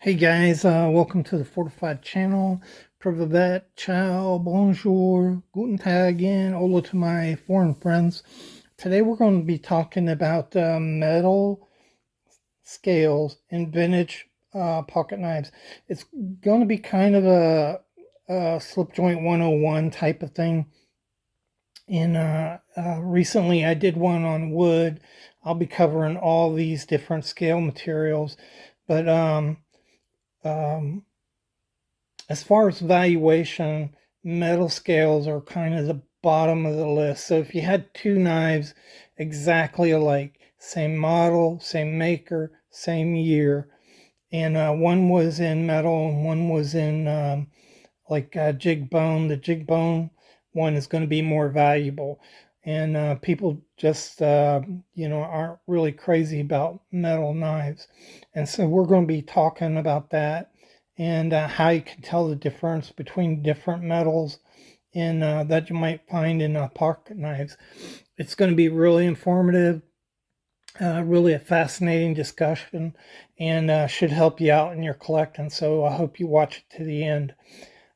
Hey guys, welcome to the Fortified channel. Privet, ciao, bonjour, guten tag, and hola to my foreign friends. Today we're going to be talking about metal scales and vintage pocket knives. It's going to be kind of a slip joint 101 type of thing. And recently I did one on wood. I'll be covering all these different scale materials, but um, as far as valuation, metal scales are kind of the bottom of the list. So if you had two knives exactly alike, same model, same maker, same year, and one was in metal and one was in jig bone, the jig bone one is going to be more valuable. And people just, aren't really crazy about metal knives. And so we're going to be talking about that and how you can tell the difference between different metals in that you might find in pocket knives. It's going to be really informative, really a fascinating discussion, and should help you out in your collecting. So I hope you watch it to the end.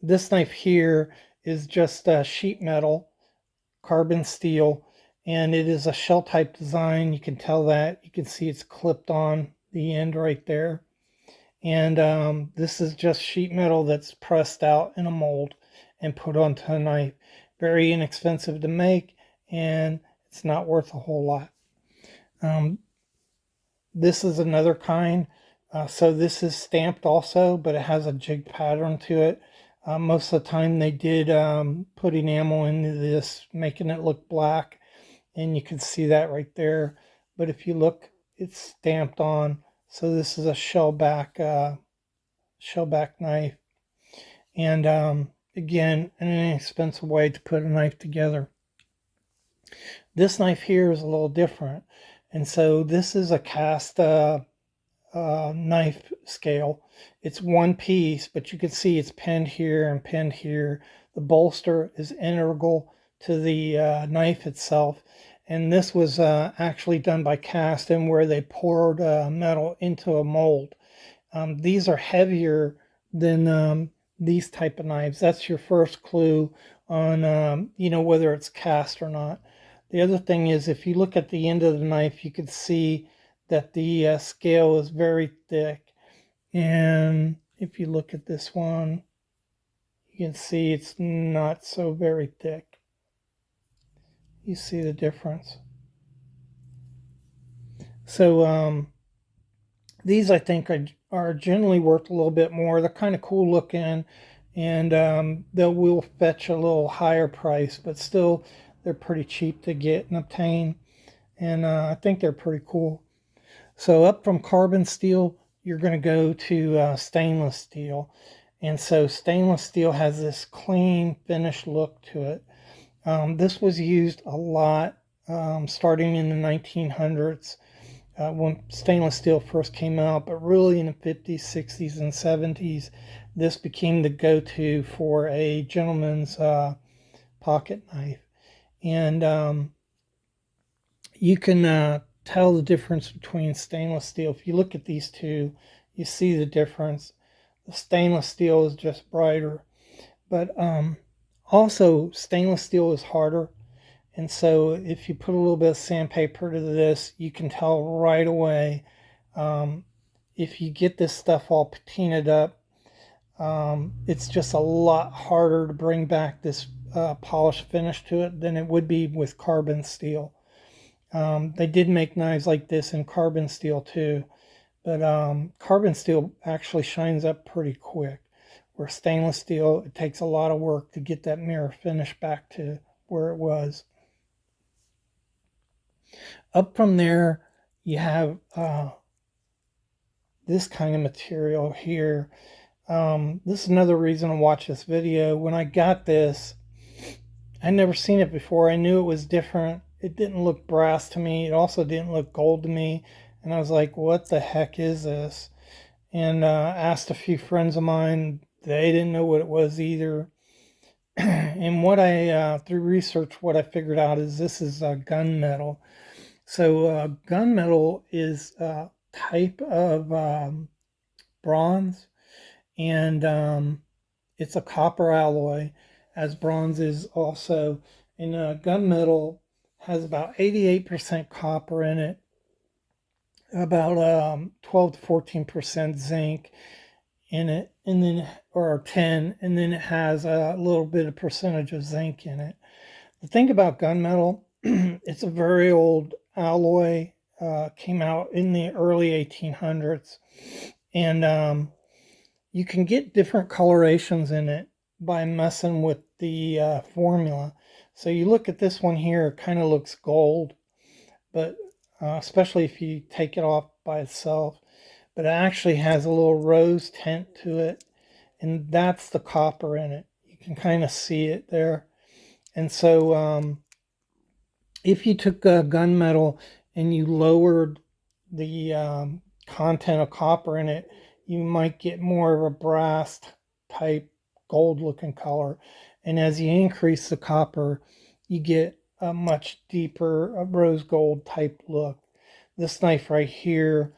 This knife here is just sheet metal, carbon steel, and it is a shell type design. You can tell that. You can see it's clipped on the end right there. And this is just sheet metal that's pressed out in a mold and put onto a knife. Very inexpensive to make, and it's not worth a whole lot. Um, this is another kind. So this is stamped also, but it has a jig pattern to it. Most of the time they did put enamel into this, making it look black, and you can see that right there. But if you look, it's stamped on. So this is a shellback knife, and again, an inexpensive way to put a knife together. This knife here is a little different, and so this is a cast knife scale. It's one piece, but you can see it's pinned here and pinned here. The bolster is integral to the knife itself, and this was actually done by casting, where they poured metal into a mold. These are heavier than these type of knives. That's your first clue on whether it's cast or not. The other thing is, if you look at the end of the knife, you can see that the scale is very thick. And if you look at this one, you can see it's not so very thick. You see the difference. So these I think are generally worth a little bit more. They're kind of cool looking, and they will fetch a little higher price, but still they're pretty cheap to get and obtain. And I think they're pretty cool. So up from carbon steel, you're going to go to stainless steel. And so stainless steel has this clean, finished look to it. This was used a lot starting in the 1900s when stainless steel first came out, but really in the 50s, 60s, and 70s, this became the go-to for a gentleman's pocket knife. And you can tell the difference between stainless steel. If you look at these two, you see the difference. The stainless steel is just brighter, but also stainless steel is harder. And so if you put a little bit of sandpaper to this, you can tell right away. If you get this stuff all patinaed up, it's just a lot harder to bring back this polished finish to it than it would be with carbon steel. They did make knives like this in carbon steel too, but carbon steel actually shines up pretty quick, where stainless steel, it takes a lot of work to get that mirror finish back to where it was. Up from there, you have this kind of material here. This is another reason to watch this video. When I got this, I'd never seen it before. I knew it was different. It didn't look brass to me. It also didn't look gold to me. And I was like, what the heck is this? And asked a few friends of mine. They didn't know what it was either. And what through research, what I figured out is this is gunmetal. So gunmetal is a type of bronze, and it's a copper alloy, as bronze is also. And gunmetal has about 88% copper in it, about 12 to 14% zinc in it, and then or 10, and then it has a little bit of percentage of zinc in it. The thing about gunmetal, it's a very old alloy. Came out in the early 1800s, and you can get different colorations in it by messing with the formula. So you look at this one here, it kind of looks gold, but especially if you take it off by itself, but it actually has a little rose tint to it, and that's the copper in it. You can kind of see it there. And so if you took gunmetal and you lowered the content of copper in it, you might get more of a brass type gold looking color. And as you increase the copper, you get a much deeper rose gold type look. This knife right here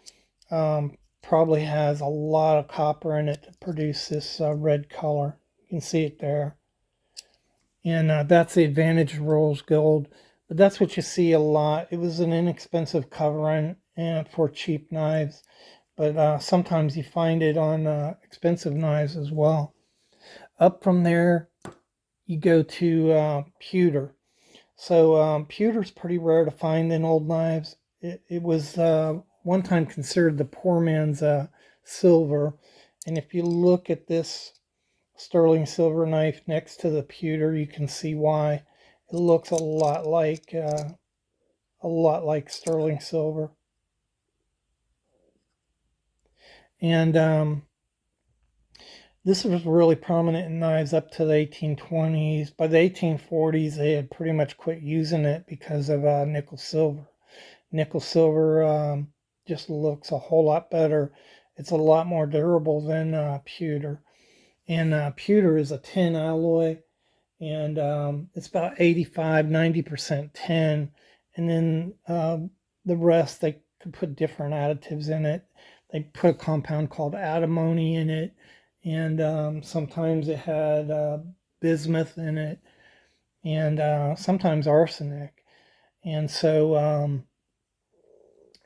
probably has a lot of copper in it to produce this red color. You can see it there. And that's the advantage of rose gold. But that's what you see a lot. It was an inexpensive covering and for cheap knives, but sometimes you find it on expensive knives as well. Up from there, you go to pewter. So pewter's pretty rare to find in old knives. It was one time considered the poor man's silver. And if you look at this sterling silver knife next to the pewter, you can see why. It looks a lot like sterling silver. And this was really prominent in knives up to the 1820s. By the 1840s, they had pretty much quit using it because of nickel silver. Nickel silver just looks a whole lot better. It's a lot more durable than pewter. And pewter is a tin alloy, and it's about 85-90% tin. And then the rest, they could put different additives in it. They put a compound called antimony in it, and sometimes it had bismuth in it, and sometimes arsenic. And so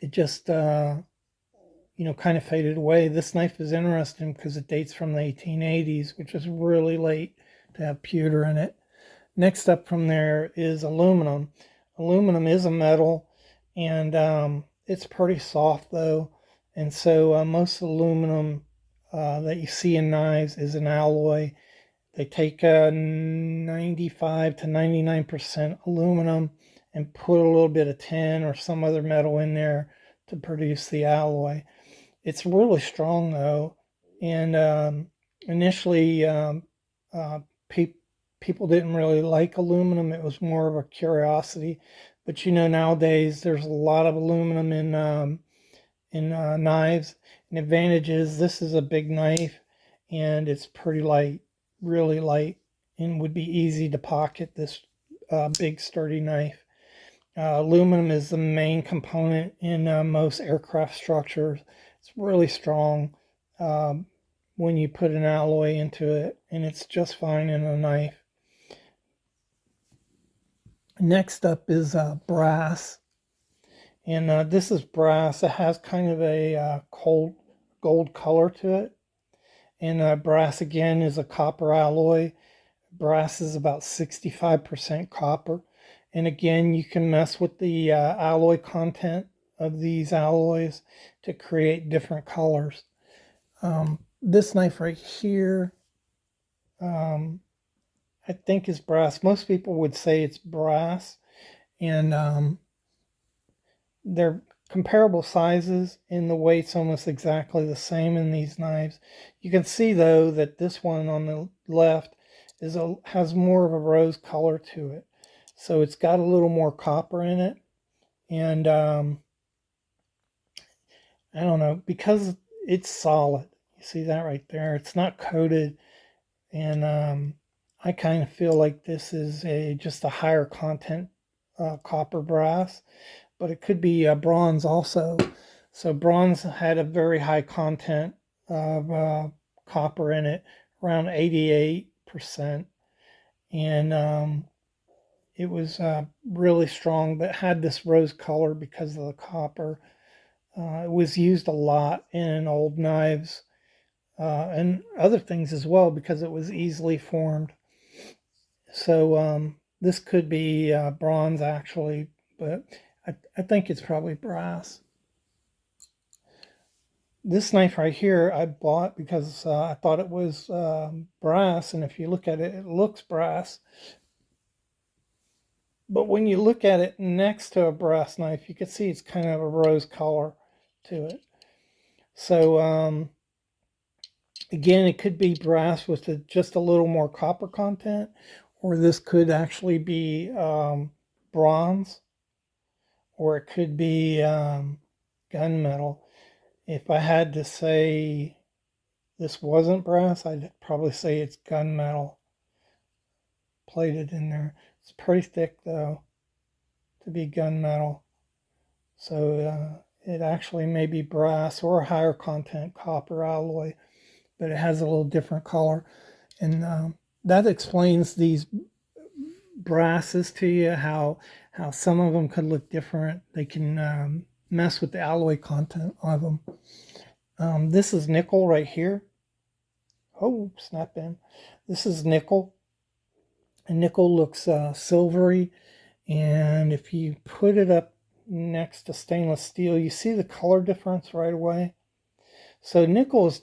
it just kind of faded away. This knife is interesting because it dates from the 1880s, which is really late to have pewter in it. Next up from there is aluminum. Aluminum is a metal, and it's pretty soft though. And so most aluminum that you see in knives is an alloy. They take 95 to 99% aluminum and put a little bit of tin or some other metal in there to produce the alloy. It's really strong though, and initially people didn't really like aluminum. It was more of a curiosity, but nowadays there's a lot of aluminum in knives. And advantage is this is a big knife, and it's pretty light, really light, and would be easy to pocket this big sturdy knife. Aluminum is the main component in most aircraft structures. It's really strong when you put an alloy into it, and it's just fine in a knife. Next up is brass, and this is brass. It has kind of a cold gold color to it, and brass again is a copper alloy. Brass is about 65% copper. And again, you can mess with the alloy content of these alloys to create different colors. This knife right here, I think is brass. Most people would say it's brass, and they're comparable sizes, and the weight's almost exactly the same in these knives. You can see though that this one on the left has more of a rose color to it. So it's got a little more copper in it. And I don't know, because it's solid. You see that right there? It's not coated. And I kind of feel like this is just a higher content copper brass. But it could be bronze also. So bronze had a very high content of copper in it, around 88%. And it was really strong, but had this rose color because of the copper. It was used a lot in old knives and other things as well because it was easily formed. So this could be bronze actually, but I think it's probably brass. This knife right here I bought because I thought it was brass, and if you look at it, it looks brass. But when you look at it next to a brass knife, you can see it's kind of a rose color to it. So again, it could be brass with just a little more copper content, or this could actually be bronze, or it could be gunmetal. If I had to say this wasn't brass, I'd probably say it's gunmetal plated in there. It's pretty thick though to be gunmetal. So it actually may be brass or a higher content copper alloy, but it has a little different color. And that explains these brasses to you, how some of them could look different. They can mess with the alloy content of them. This is nickel right here. Oh, snap in. This is nickel. And nickel looks silvery. And if you put it up next to stainless steel, you see the color difference right away. So nickel is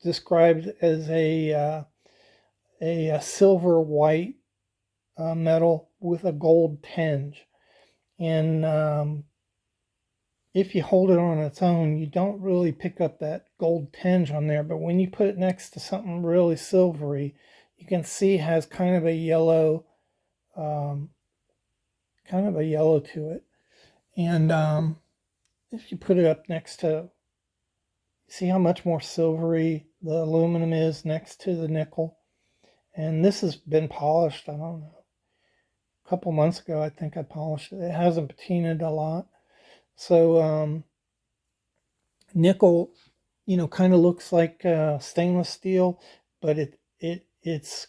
described as a silver white metal with a gold tinge. And if you hold it on its own, you don't really pick up that gold tinge on there. But when you put it next to something really silvery, you can see it has kind of a yellow, to it. And if you put it up next to, see how much more silvery the aluminum is next to the nickel. And this has been polished, I don't know, a couple months ago, I think I polished it. It hasn't patinaed a lot. So nickel, kind of looks like stainless steel, but it's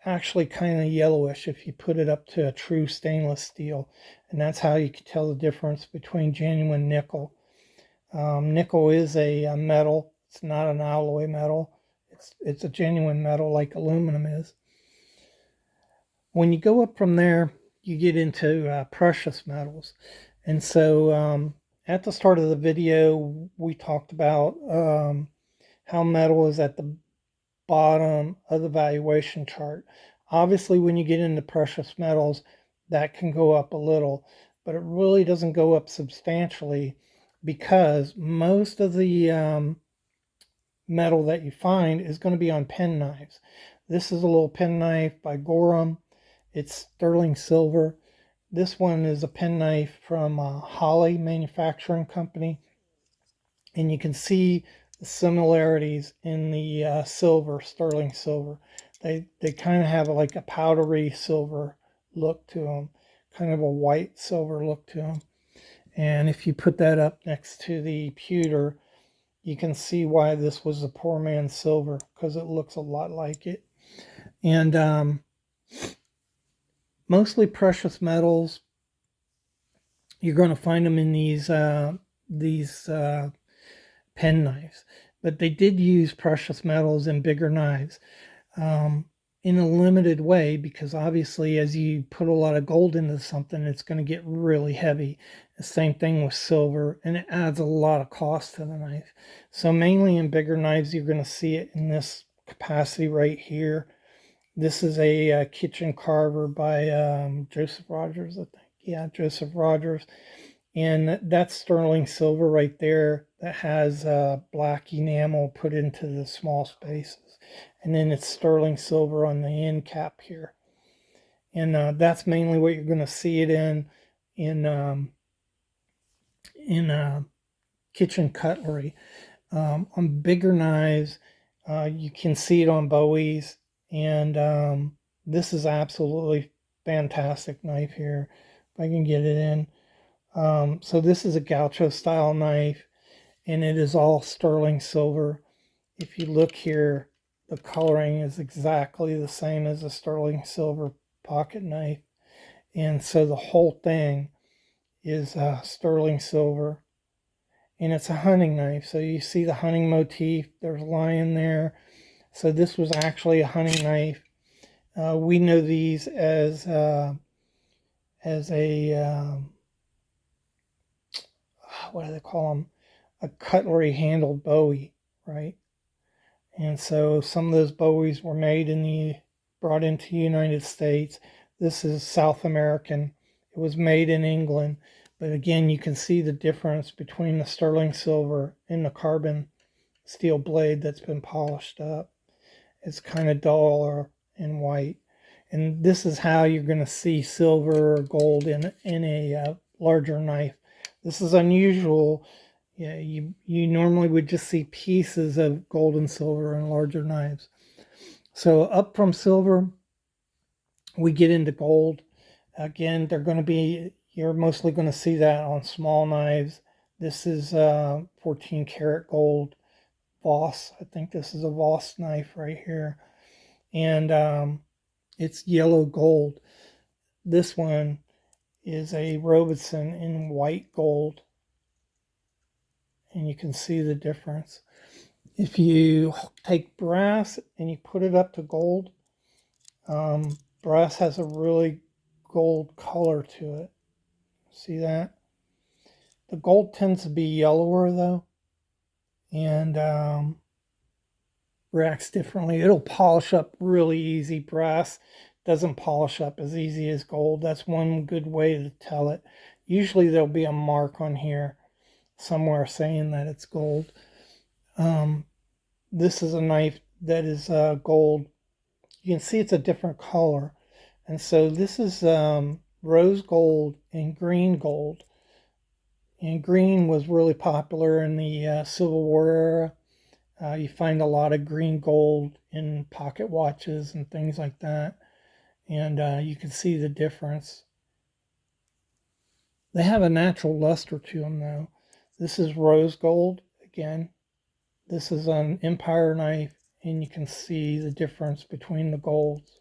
actually kind of yellowish if you put it up to a true stainless steel. And that's how you can tell the difference between genuine nickel. Nickel is a metal. It's not an alloy metal. It's a genuine metal like aluminum is. When you go up from there, you get into precious metals. And so at the start of the video, we talked about how metal is at the bottom of the valuation chart. Obviously, when you get into precious metals, that can go up a little, but it really doesn't go up substantially because most of the metal that you find is going to be on pen knives. This is a little pen knife by Gorham. It's sterling silver. This one is a pen knife from Holly Manufacturing Company. And you can see the similarities in the silver, sterling silver. They kind of have like a powdery silver look to them, kind of a white silver look to them. And if you put that up next to the pewter, you can see why this was a poor man's silver, because it looks a lot like it. And mostly precious metals, you're going to find them in these pen knives, but they did use precious metals in bigger knives in a limited way, because obviously as you put a lot of gold into something, it's going to get really heavy. The same thing with silver, and it adds a lot of cost to the knife. So mainly in bigger knives, you're going to see it in this capacity right here. This is a kitchen carver by Joseph Rogers, I think. Yeah, Joseph Rogers. And that's sterling silver right there that has black enamel put into the small spaces. And then it's sterling silver on the end cap here. And that's mainly what you're going to see it in kitchen cutlery. On bigger knives, you can see it on Bowies. And this is absolutely fantastic knife here. If I can get it in. So this is a gaucho style knife, and it is all sterling silver. if you look here, the coloring is exactly the same as a sterling silver pocket knife. And so the whole thing is sterling silver. And it's a hunting knife. So you see the hunting motif. There's a lion there. So this was actually a hunting knife. We know these as a what do they call them? A cutlery handled bowie, right? And so some of those bowies were brought into the United States. This is South American. It was made in England. But again, you can see the difference between the sterling silver and the carbon steel blade that's been polished up. It's kind of duller and white. And this is how you're going to see silver or gold in a larger knife. This is unusual. Yeah, you normally would just see pieces of gold and silver in larger knives. So up from silver, we get into gold. Again, you're mostly going to see that on small knives. This is 14 karat gold Voss. I think this is a Voss knife right here. And it's yellow gold. This one is a Robeson in white gold. And you can see the difference. If you take brass and you put it up to gold, brass has a really gold color to it. See that? The gold tends to be yellower though, and reacts differently. It'll polish up really easy. Brass doesn't polish up as easy as gold. That's one good way to tell it. Usually there'll be a mark on here somewhere saying that it's gold. This is a knife that is gold. You can see it's a different color. And so this is rose gold and green gold. And green was really popular in the Civil War era. You find a lot of green gold in pocket watches and things like that. And you can see the difference. They have a natural luster to them though. This is rose gold again. This is an Empire knife, and you can see the difference between the golds.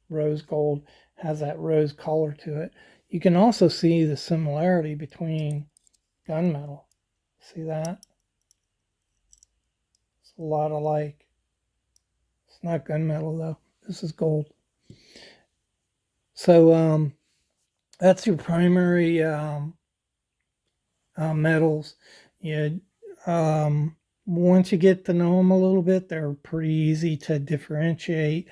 Rose gold has that rose color to it. You can also see the similarity between gunmetal. See that? It's a lot alike. It's not gunmetal though. This is gold. So that's your primary metals. Yeah. Once you get to know them a little bit, they're pretty easy to differentiate.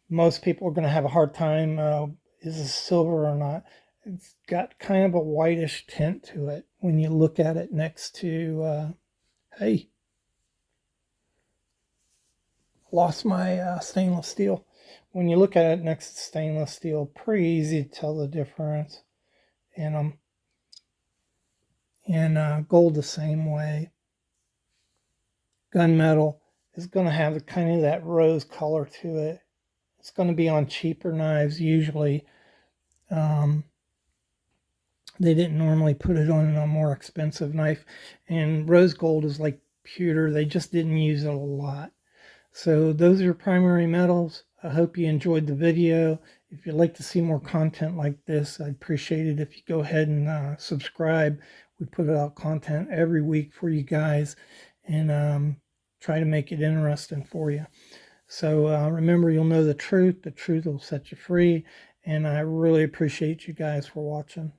Most people are going to have a hard time. Is this silver or not? It's got kind of a whitish tint to it when you look at it next to. Hey, lost my stainless steel. When you look at it next to stainless steel, pretty easy to tell the difference in them. And gold the same way. Gunmetal is going to have kind of that rose color to it. It's going to be on cheaper knives usually. They didn't normally put it on a more expensive knife. And rose gold is like pewter. They just didn't use it a lot. So those are your primary metals. I hope you enjoyed the video. If you'd like to see more content like this, I'd appreciate it if you go ahead and subscribe. We put out content every week for you guys and try to make it interesting for you. So remember, you'll know the truth. The truth will set you free. And I really appreciate you guys for watching.